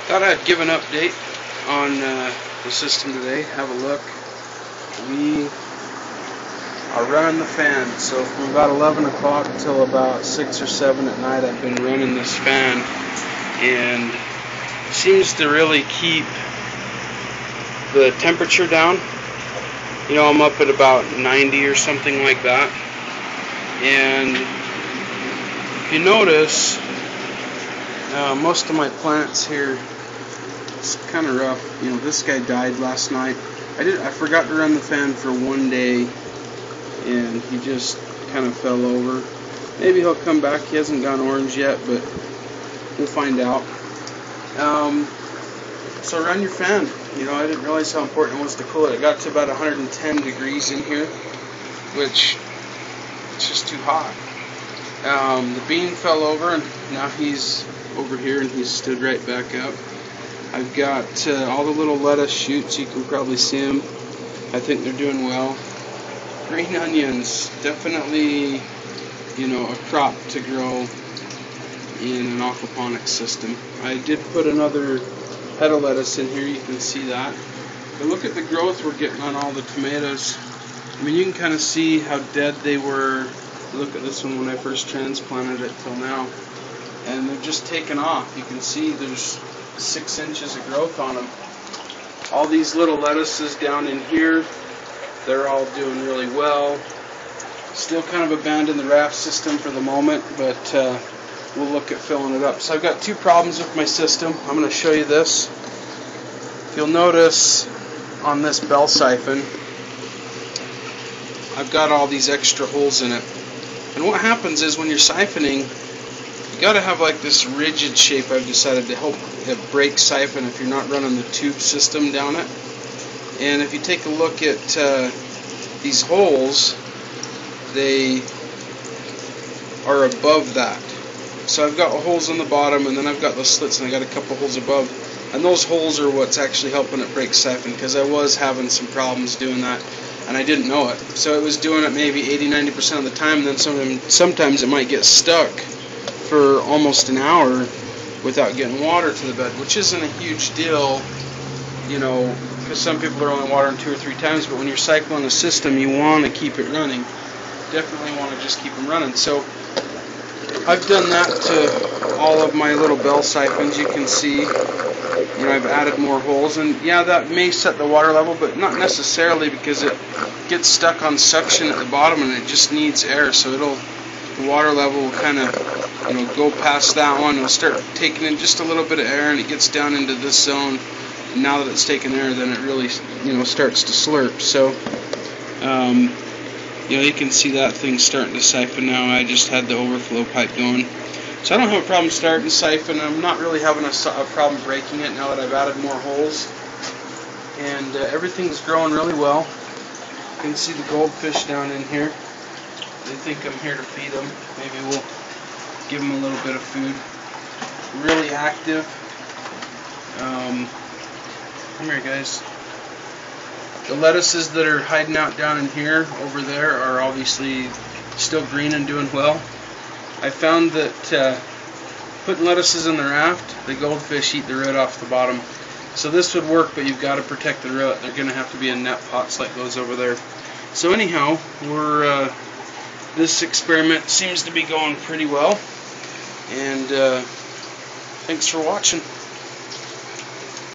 Thought I'd give an update on the system today. Have a look. We are running the fan. So from about 11 o'clock till about 6 or 7 at night, I've been running this fan, and it seems to really keep the temperature down. You know, I'm up at about 90 or something like that. And if you notice, most of my plants here, it's kind of rough. You know, this guy died last night. I forgot to run the fan for one day, and he just kind of fell over. Maybe he'll come back. He hasn't gone orange yet, but we'll find out. So run your fan. You know, I didn't realize how important it was to cool it. It got to about 110 degrees in here, which it's just too hot. The bean fell over, and now he's over here, and he's stood right back up. I've got all the little lettuce shoots. You can probably see them. I think they're doing well. Green onions, definitely, you know, a crop to grow in an aquaponics system. I did put another head of lettuce in here. You can see that. But look at the growth we're getting on all the tomatoes. I mean, you can kind of see how dead they were. Look at this one when I first transplanted it till now, and they're just taken off. You can see there's 6 inches of growth on them. All these little lettuces down in here, they're all doing really well. Still kind of abandoned the raft system for the moment, but we'll look at filling it up. So I've got two problems with my system. I'm going to show you this. If you'll notice on this bell siphon, I've got all these extra holes in it. And what happens is when you're siphoning, you got to have like this rigid shape. I've decided to help it break siphon if you're not running the tube system down it. And if you take a look at these holes, they are above that. So I've got holes on the bottom, and then I've got the slits, and I got a couple holes above. And those holes are what's actually helping it break siphon, because I was having some problems doing that, and I didn't know it. So it was doing it maybe 80-90% of the time, and then sometimes it might get stuck for almost an hour without getting water to the bed, which isn't a huge deal, you know, because some people are only watering 2 or 3 times, but when you're cycling a system, you want to keep it running. Definitely want to just keep them running. So I've done that to all of my little bell siphons. You can see, you know, I've added more holes, and yeah, that may set the water level, but not necessarily, because it gets stuck on suction at the bottom, and it just needs air. So the water level will kind of, you know, go past that one. It'll start taking in just a little bit of air, and it gets down into this zone. And now that it's taken air, then it really, you know, starts to slurp. So, you know, you can see that thing starting to siphon now. I just had the overflow pipe going. So I don't have a problem starting siphon. I'm not really having a problem breaking it now that I've added more holes. And everything's growing really well. You can see the goldfish down in here. They think I'm here to feed them. Maybe we'll give them a little bit of food. Really active. Come here, guys. The lettuces that are hiding out down in here, over there, are obviously still green and doing well. I found that putting lettuces in the raft, the goldfish eat the root off the bottom. So this would work, but you've got to protect the root. They're going to have to be in net pots like those over there. So anyhow, this experiment seems to be going pretty well. And thanks for watching.